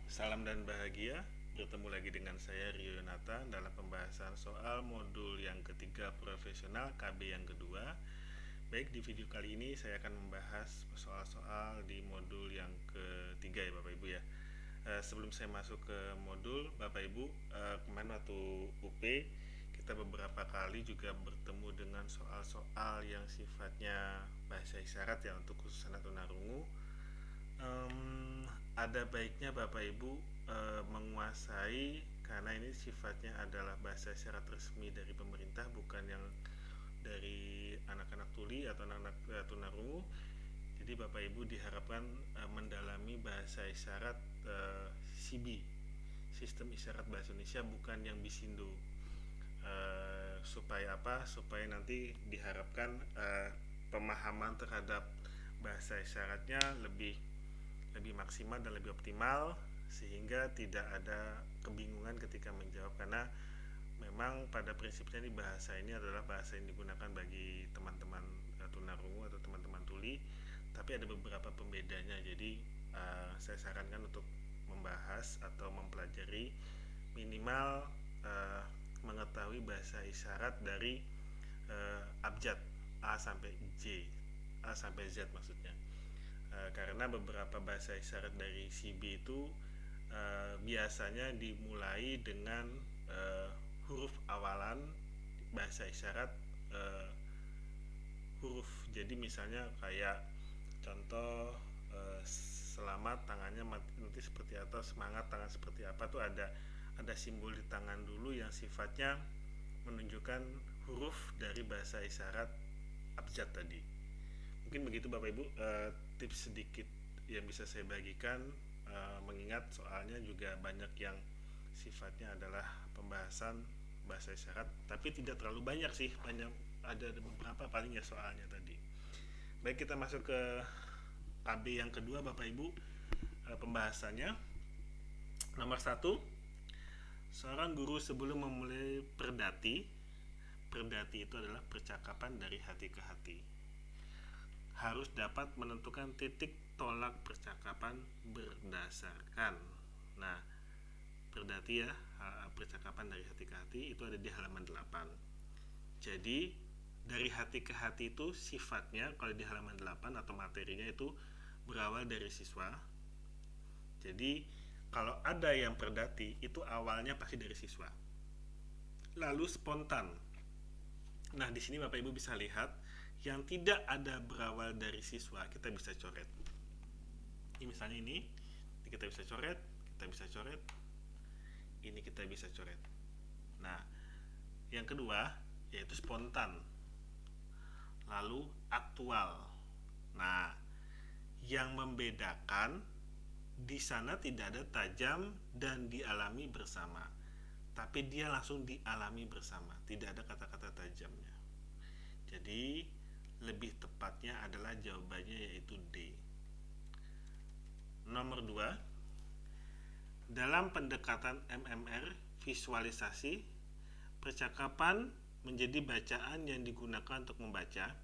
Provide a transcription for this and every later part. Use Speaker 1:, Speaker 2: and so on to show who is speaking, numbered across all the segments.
Speaker 1: Salam dan bahagia, bertemu lagi dengan saya Rio Yonata dalam pembahasan soal modul yang ketiga profesional KB yang kedua. Baik, di video kali ini saya akan membahas soal-soal di modul yang ketiga ya Bapak Ibu ya. Sebelum saya masuk ke modul, Bapak Ibu, kemarin waktu UP kita beberapa kali juga bertemu dengan soal-soal yang sifatnya bahasa isyarat ya untuk khusus anak tunarungu. Ada baiknya Bapak Ibu menguasai, karena ini sifatnya adalah bahasa isyarat resmi dari pemerintah, bukan yang dari anak-anak tuli atau anak-anak tunarungu. Jadi Bapak Ibu diharapkan mendalami bahasa isyarat SIBI, Sistem Isyarat Bahasa Indonesia, bukan yang Bisindo. Supaya apa? Supaya nanti diharapkan pemahaman terhadap bahasa isyaratnya lebih lebih maksimal dan lebih optimal, sehingga tidak ada kebingungan ketika menjawab, karena memang pada prinsipnya ini bahasa ini adalah bahasa yang digunakan bagi teman-teman tunarungu atau teman-teman tuli, tapi ada beberapa pembedanya. Jadi saya sarankan untuk membahas atau mempelajari minimal mengetahui bahasa isyarat dari abjad A sampai J, A sampai Z maksudnya. Karena beberapa bahasa isyarat dari CB itu biasanya dimulai dengan huruf awalan bahasa isyarat, huruf. Jadi misalnya kayak contoh, selamat tangannya nanti seperti apa, semangat tangan seperti apa, tuh ada simbol di tangan dulu yang sifatnya menunjukkan huruf dari bahasa isyarat abjad tadi. Mungkin begitu Bapak Ibu, tips sedikit yang bisa saya bagikan, mengingat soalnya juga banyak yang sifatnya adalah pembahasan bahasa isyarat, tapi tidak terlalu banyak sih, banyak ada beberapa paling ya soalnya tadi. Baik, kita masuk ke KB yang kedua Bapak Ibu. Pembahasannya nomor 1, seorang guru sebelum memulai perdati itu adalah percakapan dari hati ke hati, harus dapat menentukan titik tolak percakapan berdasarkan. Nah, perdati ya, percakapan dari hati ke hati itu ada di halaman 8. Jadi dari hati ke hati itu sifatnya kalau di halaman 8 atau materinya itu berawal dari siswa. Jadi kalau ada yang perdati itu awalnya pasti dari siswa, lalu spontan. Nah, di sini Bapak Ibu bisa lihat yang tidak ada berawal dari siswa kita bisa coret. Ini misalnya ini kita bisa coret, ini kita bisa coret. Nah, yang kedua yaitu spontan, lalu aktual. Nah, yang membedakan di sana tidak ada tajam dan dialami bersama, tapi dia langsung dialami bersama, tidak ada kata-kata tajamnya. Jadi lebih tepatnya adalah jawabannya yaitu D. Nomor 2, dalam pendekatan MMR visualisasi, percakapan menjadi bacaan yang digunakan untuk membaca.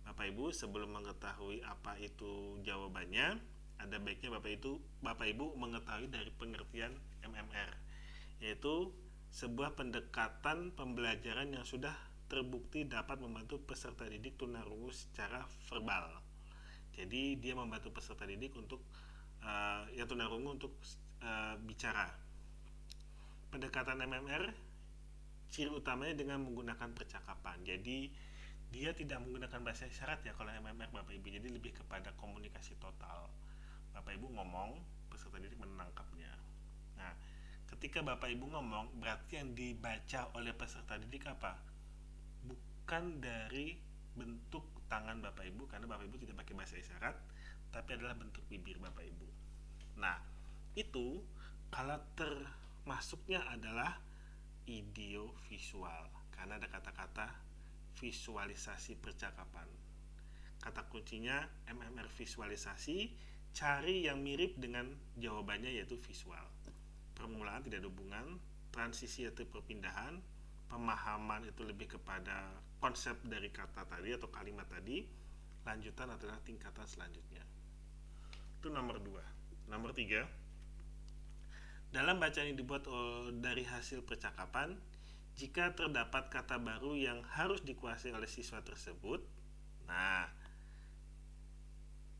Speaker 1: Bapak Ibu sebelum mengetahui apa itu jawabannya, ada baiknya Bapak Ibu mengetahui dari pengertian MMR, yaitu sebuah pendekatan pembelajaran yang sudah terbukti dapat membantu peserta didik tunarungu secara verbal. Jadi dia membantu peserta didik untuk yang tunarungu untuk bicara. Pendekatan MMR ciri utamanya dengan menggunakan percakapan. Jadi dia tidak menggunakan bahasa isyarat ya kalau MMR Bapak Ibu. Jadi lebih kepada komunikasi total. Bapak Ibu ngomong, peserta didik menangkapnya. Nah, ketika Bapak Ibu ngomong, berarti yang dibaca oleh peserta didik apa? Bukan dari bentuk tangan Bapak Ibu, karena Bapak Ibu tidak pakai bahasa isyarat, tapi adalah bentuk bibir Bapak Ibu. Nah, itu kalau termasuknya adalah audiovisual, karena ada kata-kata visualisasi percakapan. Kata kuncinya MMR visualisasi, cari yang mirip dengan jawabannya yaitu visual. Permulaan tidak ada hubungan, transisi atau perpindahan, pemahaman itu lebih kepada konsep dari kata tadi atau kalimat tadi, lanjutan adalah tingkatan selanjutnya. Itu nomor 2. Nomor 3, Dalam bacaan yang dibuat dari hasil percakapan, jika terdapat kata baru yang harus dikuasai oleh siswa tersebut, nah,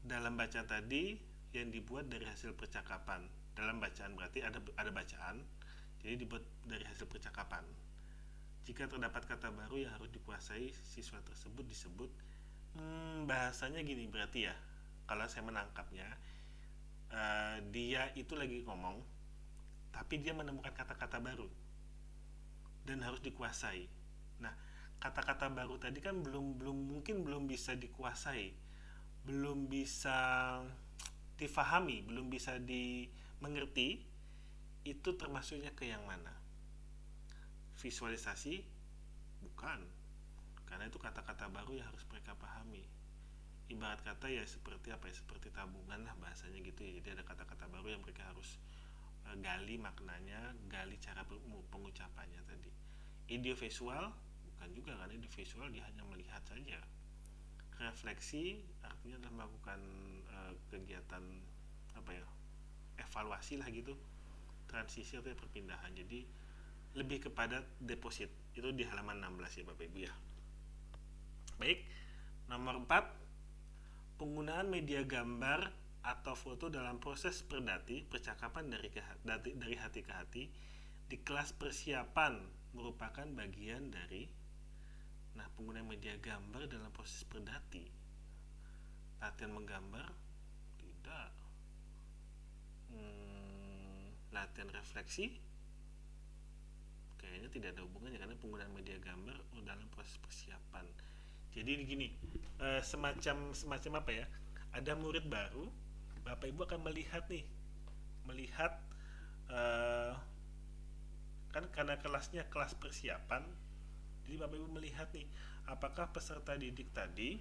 Speaker 1: dalam bacaan tadi yang dibuat dari hasil percakapan, dalam bacaan berarti ada bacaan, jadi dibuat dari hasil percakapan. Jika terdapat kata baru yang harus dikuasai siswa tersebut disebut, bahasanya gini berarti ya, kalau saya menangkapnya, dia itu lagi ngomong, tapi dia menemukan kata-kata baru dan harus dikuasai. Nah, kata-kata baru tadi kan belum bisa dikuasai, belum bisa difahami, belum bisa dimengerti. Itu termasuknya ke yang mana? Visualisasi? Bukan, karena itu kata-kata baru yang harus mereka pahami. Ibarat kata ya seperti apa ya, seperti tabungan lah bahasanya gitu ya. Jadi ada kata-kata baru yang mereka harus gali maknanya, gali cara pengucapannya tadi. Audiovisual bukan juga, karena di visual dia hanya melihat saja. Refleksi artinya adalah melakukan kegiatan apa ya, evaluasi lah gitu, transisi atau perpindahan. Jadi lebih kepada deposit. Itu di halaman 16 ya Bapak Ibu ya. Baik, nomor 4, penggunaan media gambar atau foto dalam proses percakapan dari hati ke hati di kelas persiapan merupakan bagian dari. Nah, penggunaan media gambar dalam proses latihan menggambar tidak. Latihan refleksi kayaknya tidak ada hubungannya, karena penggunaan media gambar dalam proses persiapan. Jadi gini, semacam apa ya, ada murid baru, Bapak Ibu akan melihat kan karena kelasnya kelas persiapan, jadi Bapak Ibu melihat nih, apakah peserta didik tadi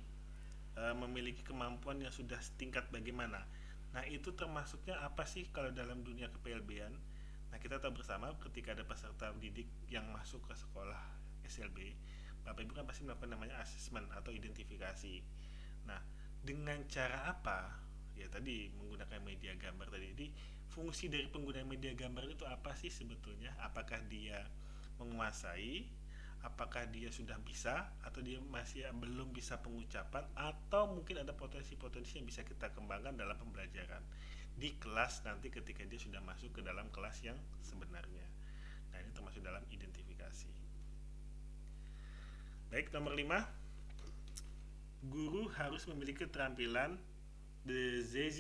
Speaker 1: memiliki kemampuan yang sudah setingkat bagaimana. Nah, itu termasuknya apa sih kalau dalam dunia kePLB-an? Nah, kita tahu bersama ketika ada peserta didik yang masuk ke sekolah SLB, Bapak Ibu kan pasti melakukan namanya asesmen atau identifikasi. Nah, dengan cara apa? Ya tadi menggunakan media gambar tadi. Jadi fungsi dari penggunaan media gambar itu apa sih sebetulnya? Apakah dia menguasai? Apakah dia sudah bisa atau dia masih belum bisa pengucapan, atau mungkin ada potensi-potensi yang bisa kita kembangkan dalam pembelajaran di kelas nanti ketika dia sudah masuk ke dalam kelas yang sebenarnya. Nah, ini termasuk dalam identifikasi. Baik, nomor 5, guru harus memiliki keterampilan the Zeiss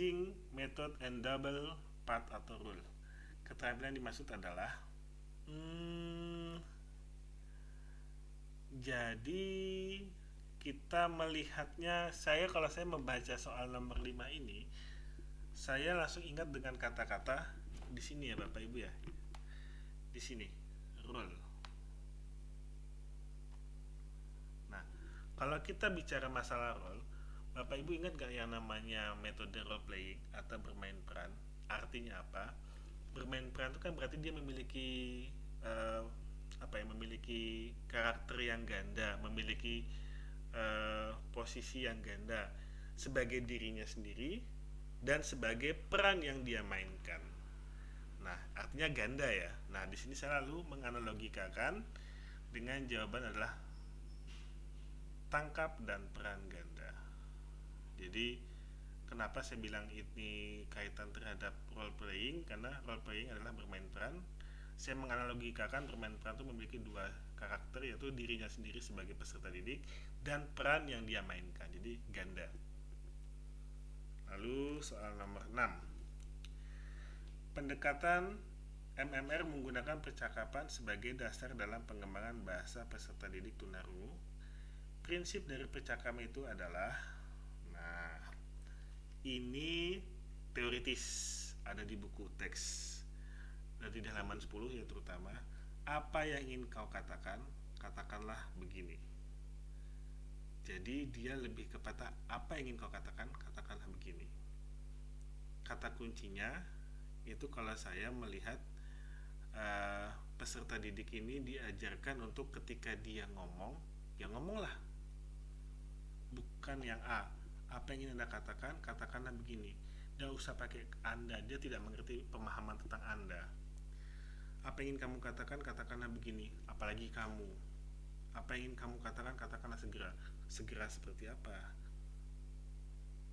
Speaker 1: method and double part atau rule. Keterampilan dimaksud adalah jadi kita melihatnya, kalau saya membaca soal nomor 5 ini, saya langsung ingat dengan kata-kata di sini ya Bapak Ibu ya. Di sini, role. Nah, kalau kita bicara masalah role, Bapak Ibu ingat gak yang namanya metode role playing atau bermain peran? Artinya apa? Bermain peran itu kan berarti dia memiliki memiliki karakter yang ganda, memiliki posisi yang ganda sebagai dirinya sendiri dan sebagai peran yang dia mainkan. Nah, artinya ganda ya. Nah, di sini saya lalu menganalogikakan dengan jawaban adalah tangkap dan peran ganda. Jadi, kenapa saya bilang ini kaitan terhadap role playing? Karena role playing adalah bermain peran. Saya menganalogikakan bermain peran itu memiliki dua karakter, yaitu dirinya sendiri sebagai peserta didik dan peran yang dia mainkan. Jadi ganda. Lalu soal nomor 6. Pendekatan MMR menggunakan percakapan sebagai dasar dalam pengembangan bahasa peserta didik tunarungu. Prinsip dari percakapan itu adalah, nah, ini teoritis, ada di buku teks. Dari di halaman 10 ya terutama, apa yang ingin kau katakan, katakanlah begini. Jadi dia lebih kepada apa yang ingin kau katakan, katakanlah begini. Kata kuncinya itu kalau saya melihat peserta didik ini diajarkan untuk ketika dia ngomong, ya ngomonglah, bukan yang A. Apa yang ingin Anda katakan, katakanlah begini. Tidak usah pakai Anda, dia tidak mengerti pemahaman tentang Anda. Apa yang ingin kamu katakan, katakanlah begini. Apalagi kamu. Apa yang ingin kamu katakan, katakanlah segera. Segera seperti apa?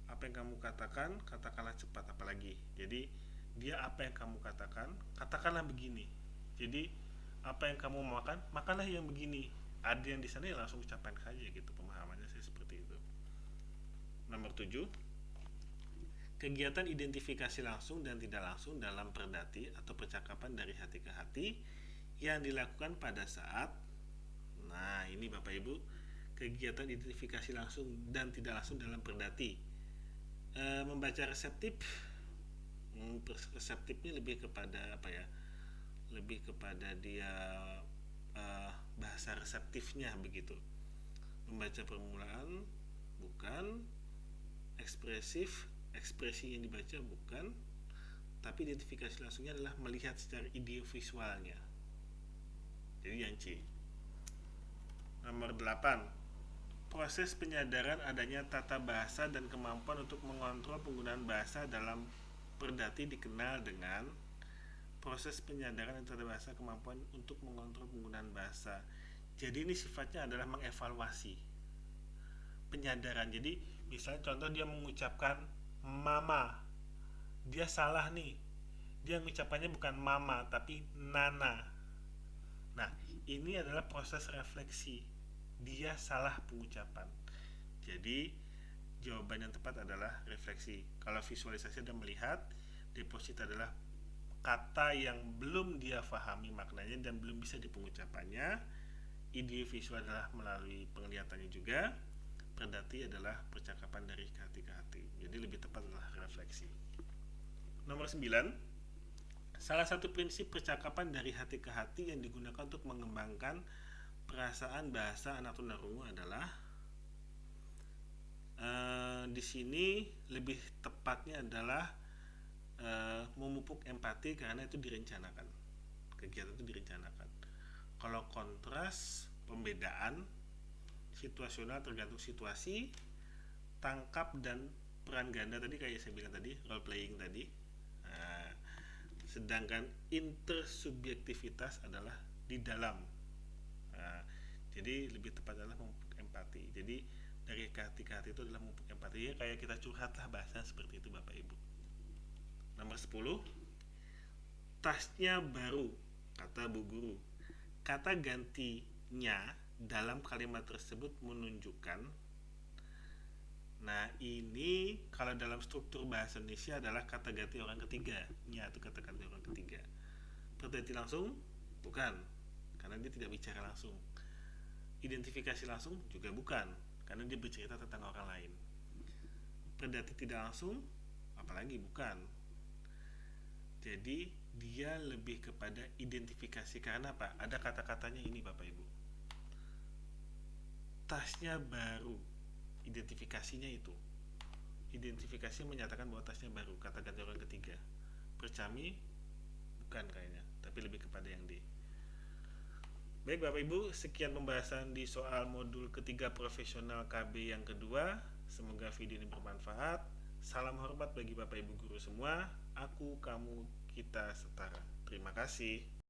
Speaker 1: Apa yang kamu katakan, katakanlah cepat. Apalagi. Jadi dia apa yang kamu katakan, katakanlah begini. Jadi apa yang kamu makan, makanlah yang begini. Ada yang di sana ya langsung ucapan saja gitu, pemahamannya saya seperti itu. Nomor 7, kegiatan identifikasi langsung dan tidak langsung dalam perdati atau percakapan dari hati ke hati yang dilakukan pada saat, nah ini Bapak Ibu, kegiatan identifikasi langsung dan tidak langsung dalam perdati. Membaca reseptif, reseptifnya lebih kepada apa ya? Lebih kepada dia bahasa reseptifnya begitu. Membaca permulaan bukan, ekspresif, ekspresi yang dibaca bukan, tapi identifikasi langsungnya adalah melihat secara ide visualnya. Jadi yang C. Nomor 8, proses penyadaran adanya tata bahasa dan kemampuan untuk mengontrol penggunaan bahasa dalam perdati dikenal dengan proses penyadaran dan tata bahasa, kemampuan untuk mengontrol penggunaan bahasa. Jadi ini sifatnya adalah mengevaluasi penyadaran. Jadi misalnya contoh dia mengucapkan mama, dia salah nih, dia mengucapkannya bukan mama tapi nana. Nah ini adalah proses refleksi, dia salah pengucapan. Jadi jawaban yang tepat adalah refleksi. Kalau visualisasi adalah melihat, deposit adalah kata yang belum dia pahami maknanya dan belum bisa dipengucapannya. Ide visual adalah melalui penglihatannya juga. Perdati adalah percakapan dari hati ke hati. Jadi lebih tepat adalah refleksi. Nomor 9, salah satu prinsip percakapan dari hati ke hati yang digunakan untuk mengembangkan perasaan bahasa anak tunarungu adalah di sini lebih tepatnya adalah memupuk empati, karena itu direncanakan. Kegiatan itu direncanakan. Kalau kontras, pembedaan situasional tergantung situasi, tangkap dan peran ganda tadi kayak saya bilang tadi, role playing tadi. Nah, sedangkan intersubjektivitas adalah di dalam. Nah, jadi lebih tepat adalah memupuk empati. Jadi dari hati ke hati itu adalah memupuk empati. Ya, kayak kita curhat lah, bahasa seperti itu Bapak Ibu. Nomor 10, tasnya baru, kata Bu Guru. Kata gantinya dalam kalimat tersebut menunjukkan, nah ini kalau dalam struktur bahasa Indonesia adalah kata ganti orang ketiga. Nya itu kata ganti orang ketiga. Perdati langsung? Bukan, karena dia tidak bicara langsung. Identifikasi langsung? Juga bukan, karena dia bercerita tentang orang lain. Perdati tidak langsung? Apalagi bukan. Jadi dia lebih kepada identifikasi, karena apa? Ada kata-katanya ini Bapak Ibu. Tasnya baru, identifikasinya itu. Identifikasi menyatakan bahwa tasnya baru, kata ganti orang ketiga. Percami bukan kayaknya, tapi lebih kepada yang D. Baik Bapak Ibu, sekian pembahasan di soal modul ketiga profesional KB yang kedua. Semoga video ini bermanfaat. Salam hormat bagi Bapak Ibu guru semua. Aku, kamu, kita setara. Terima kasih.